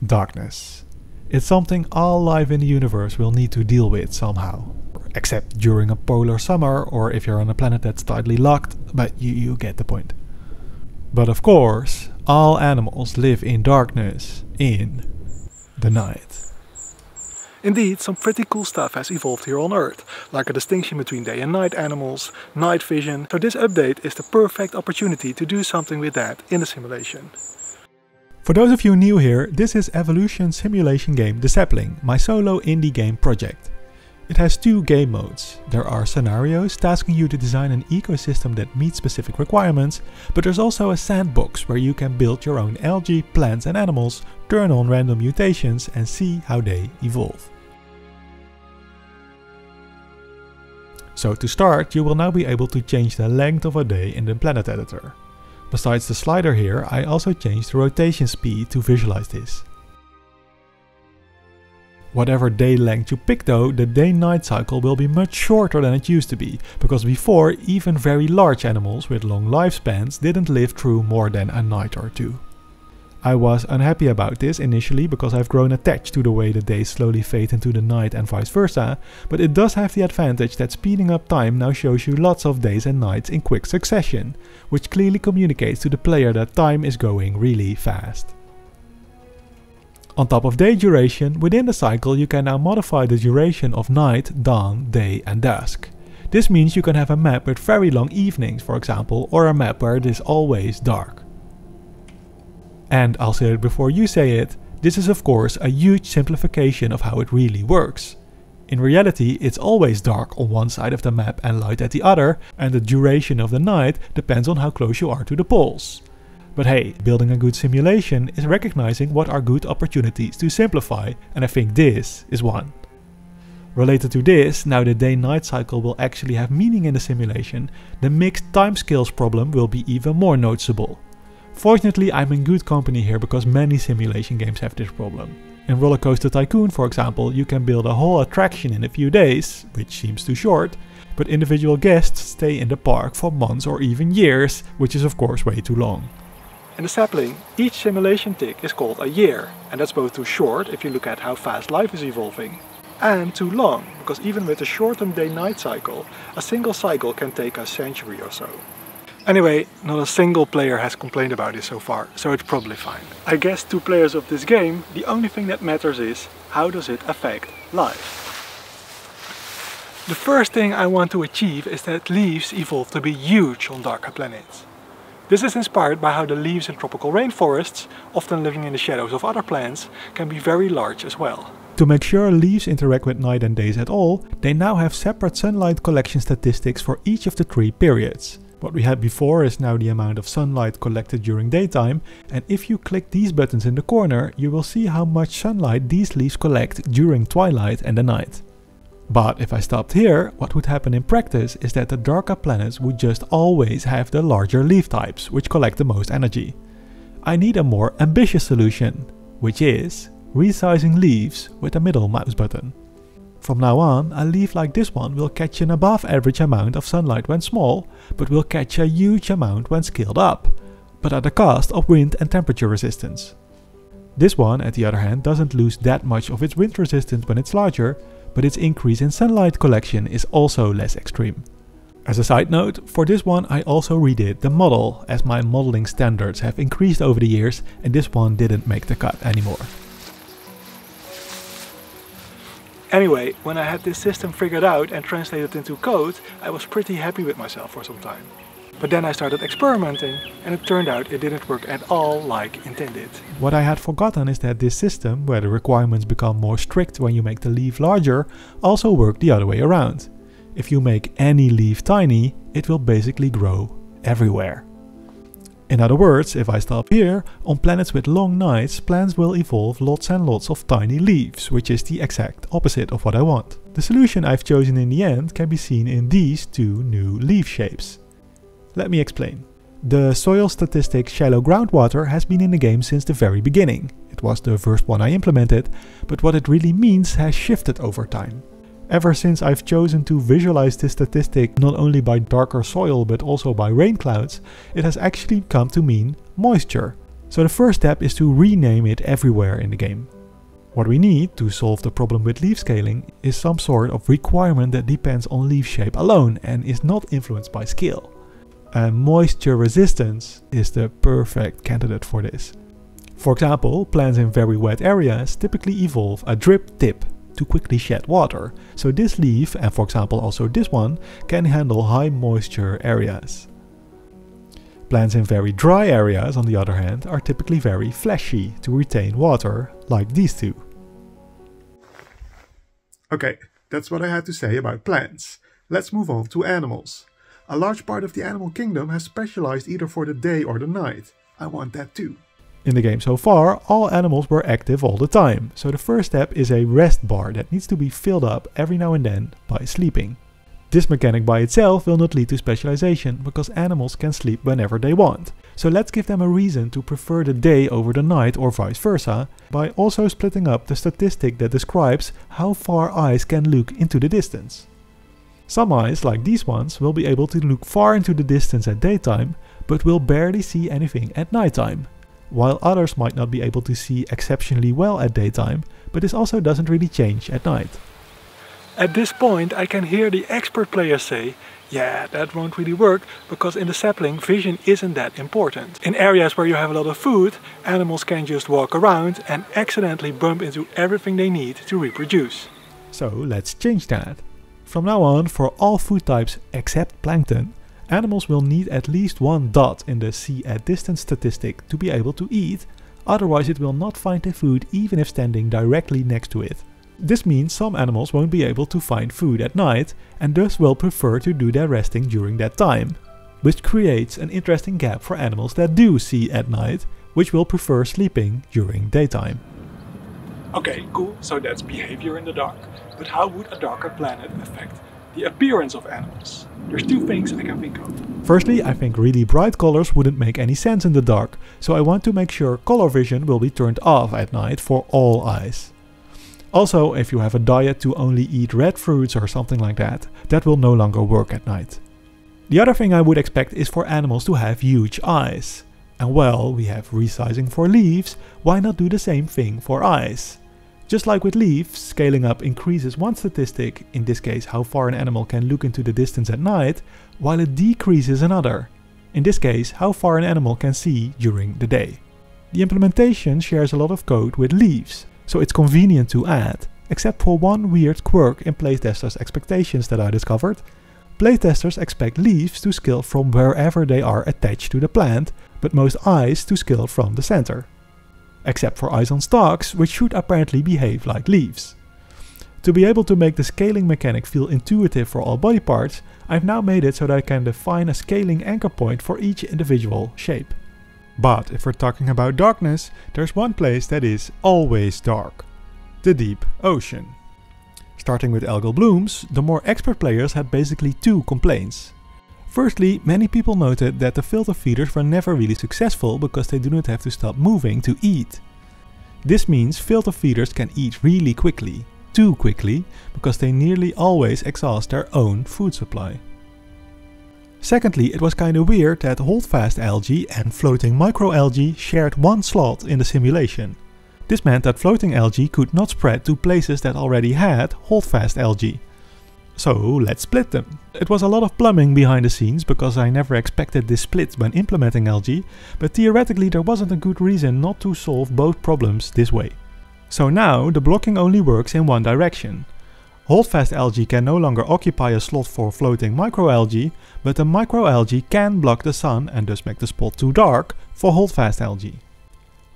Darkness. It's something all life in the universe will need to deal with somehow. Except during a polar summer or if you're on a planet that's tightly locked, but you get the point. But of course, all animals live in darkness, in the night. Indeed, some pretty cool stuff has evolved here on Earth, like a distinction between day and night animals, night vision, so this update is the perfect opportunity to do something with that in the simulation. For those of you new here, this is evolution simulation game The Sapling, my solo indie game project. It has two game modes. There are scenarios tasking you to design an ecosystem that meets specific requirements, but there's also a sandbox where you can build your own algae, plants and animals, turn on random mutations and see how they evolve. So to start, you will now be able to change the length of a day in the planet editor. Besides the slider here, I also changed the rotation speed to visualize this. Whatever day length you pick though, the day-night cycle will be much shorter than it used to be, because before even very large animals with long lifespans didn't live through more than a night or two. I was unhappy about this initially because I've grown attached to the way the days slowly fade into the night and vice versa, but it does have the advantage that speeding up time now shows you lots of days and nights in quick succession, which clearly communicates to the player that time is going really fast. On top of day duration, within the cycle you can now modify the duration of night, dawn, day and dusk. This means you can have a map with very long evenings, for example, or a map where it is always dark. And I'll say it before you say it, this is of course a huge simplification of how it really works. In reality, it's always dark on one side of the map and light at the other, and the duration of the night depends on how close you are to the poles. But hey, building a good simulation is recognizing what are good opportunities to simplify, and I think this is one. Related to this, now the day-night cycle will actually have meaning in the simulation, the mixed timescales problem will be even more noticeable. Fortunately, I'm in good company here because many simulation games have this problem. In Roller Coaster Tycoon, for example, you can build a whole attraction in a few days, which seems too short, but individual guests stay in the park for months or even years, which is of course way too long. In the Sapling, each simulation tick is called a year, and that's both too short if you look at how fast life is evolving, and too long, because even with a shortened day-night cycle, a single cycle can take a century or so. Anyway, not a single player has complained about this so far, so it's probably fine. I guess to players of this game, the only thing that matters is, how does it affect life? The first thing I want to achieve is that leaves evolve to be huge on darker planets. This is inspired by how the leaves in tropical rainforests, often living in the shadows of other plants, can be very large as well. To make sure leaves interact with night and days at all, they now have separate sunlight collection statistics for each of the 3 periods. What we had before is now the amount of sunlight collected during daytime, and if you click these buttons in the corner, you will see how much sunlight these leaves collect during twilight and the night. But if I stopped here, what would happen in practice is that the darker planets would just always have the larger leaf types, which collect the most energy. I need a more ambitious solution, which is resizing leaves with a middle mouse button. From now on, a leaf like this one will catch an above average amount of sunlight when small, but will catch a huge amount when scaled up, but at the cost of wind and temperature resistance. This one, at the other hand, doesn't lose that much of its wind resistance when it's larger, but its increase in sunlight collection is also less extreme. As a side note, for this one I also redid the model, as my modeling standards have increased over the years and this one didn't make the cut anymore. Anyway, when I had this system figured out and translated into code, I was pretty happy with myself for some time. But then I started experimenting and it turned out it didn't work at all like intended. What I had forgotten is that this system, where the requirements become more strict when you make the leaf larger, also worked the other way around. If you make any leaf tiny, it will basically grow everywhere. In other words, if I stop here, on planets with long nights, plants will evolve lots and lots of tiny leaves, which is the exact opposite of what I want. The solution I've chosen in the end can be seen in these 2 new leaf shapes. Let me explain. The soil statistic shallow groundwater has been in the game since the very beginning. It was the first one I implemented, but what it really means has shifted over time. Ever since I've chosen to visualize this statistic not only by darker soil but also by rain clouds, it has actually come to mean moisture. So the first step is to rename it everywhere in the game. What we need to solve the problem with leaf scaling is some sort of requirement that depends on leaf shape alone and is not influenced by scale. And moisture resistance is the perfect candidate for this. For example, plants in very wet areas typically evolve a drip tip to quickly shed water, so this leaf, and for example also this one, can handle high moisture areas. Plants in very dry areas, on the other hand, are typically very fleshy to retain water, like these two. Okay, that's what I had to say about plants. Let's move on to animals. A large part of the animal kingdom has specialized either for the day or the night. I want that too. In the game so far, all animals were active all the time, so the first step is a rest bar that needs to be filled up every now and then by sleeping. This mechanic by itself will not lead to specialization, because animals can sleep whenever they want. So let's give them a reason to prefer the day over the night or vice versa, by also splitting up the statistic that describes how far eyes can look into the distance. Some eyes, like these ones, will be able to look far into the distance at daytime, but will barely see anything at nighttime, while others might not be able to see exceptionally well at daytime, but this also doesn't really change at night. At this point I can hear the expert players say, yeah, that won't really work, because in the sapling vision isn't that important. In areas where you have a lot of food, animals can just walk around and accidentally bump into everything they need to reproduce. So let's change that. From now on, for all food types except plankton, animals will need at least one dot in the see at distance statistic to be able to eat, otherwise it will not find the food even if standing directly next to it. This means some animals won't be able to find food at night and thus will prefer to do their resting during that time, which creates an interesting gap for animals that do see at night, which will prefer sleeping during daytime. Okay, cool, so that's behavior in the dark. But how would a darker planet affect the appearance of animals? There's two things I can think of. Firstly, I think really bright colors wouldn't make any sense in the dark, so I want to make sure color vision will be turned off at night for all eyes. Also, if you have a diet to only eat red fruits or something like that, that will no longer work at night. The other thing I would expect is for animals to have huge eyes. And well, we have resizing for leaves, why not do the same thing for eyes? Just like with leaves, scaling up increases one statistic, in this case how far an animal can look into the distance at night, while it decreases another, in this case how far an animal can see during the day. The implementation shares a lot of code with leaves, so it's convenient to add, except for one weird quirk in playtesters' expectations that I discovered. Playtesters expect leaves to scale from wherever they are attached to the plant, but most eyes to scale from the center. Except for eyes on stalks, which should apparently behave like leaves. To be able to make the scaling mechanic feel intuitive for all body parts, I've now made it so that I can define a scaling anchor point for each individual shape. But if we're talking about darkness, there's one place that is always dark: the deep ocean. Starting with algal blooms, the more expert players had basically two complaints. Firstly, many people noted that the filter feeders were never really successful because they do not have to stop moving to eat. This means filter feeders can eat really quickly, too quickly, because they nearly always exhaust their own food supply. Secondly, it was kinda weird that holdfast algae and floating microalgae shared one slot in the simulation. This meant that floating algae could not spread to places that already had holdfast algae. So let's split them. It was a lot of plumbing behind the scenes because I never expected this split when implementing algae, but theoretically there wasn't a good reason not to solve both problems this way. So now the blocking only works in one direction. Holdfast algae can no longer occupy a slot for floating microalgae, but the microalgae can block the sun and thus make the spot too dark for holdfast algae.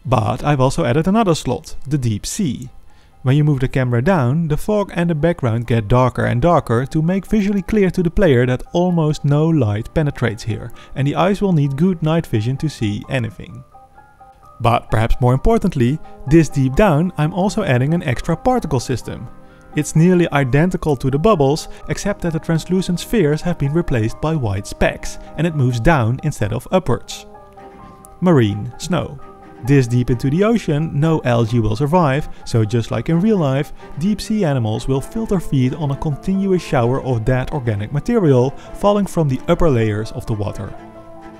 But I've also added another slot, the deep sea. When you move the camera down, the fog and the background get darker and darker to make visually clear to the player that almost no light penetrates here, and the eyes will need good night vision to see anything. But perhaps more importantly, this deep down I'm also adding an extra particle system. It's nearly identical to the bubbles, except that the translucent spheres have been replaced by white specks, and it moves down instead of upwards. Marine snow. This deep into the ocean, no algae will survive, so just like in real life, deep sea animals will filter feed on a continuous shower of that organic material falling from the upper layers of the water.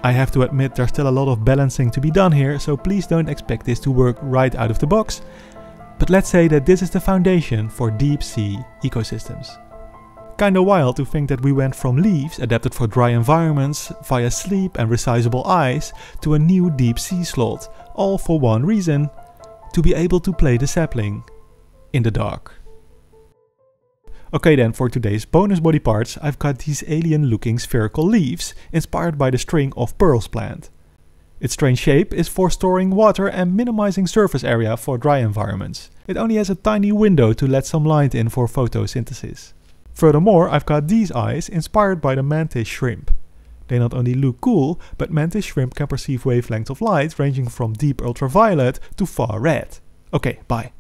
I have to admit there's still a lot of balancing to be done here, so please don't expect this to work right out of the box. But let's say that this is the foundation for deep sea ecosystems. Kinda wild to think that we went from leaves adapted for dry environments via sleep and resizable eyes to a new deep sea slot, all for one reason: to be able to play the sapling in the dark. Okay then, for today's bonus body parts, I've got these alien looking spherical leaves inspired by the string of pearls plant. Its strange shape is for storing water and minimizing surface area for dry environments. It only has a tiny window to let some light in for photosynthesis. Furthermore, I've got these eyes inspired by the mantis shrimp. They not only look cool, but mantis shrimp can perceive wavelengths of light ranging from deep ultraviolet to far red. Okay, bye.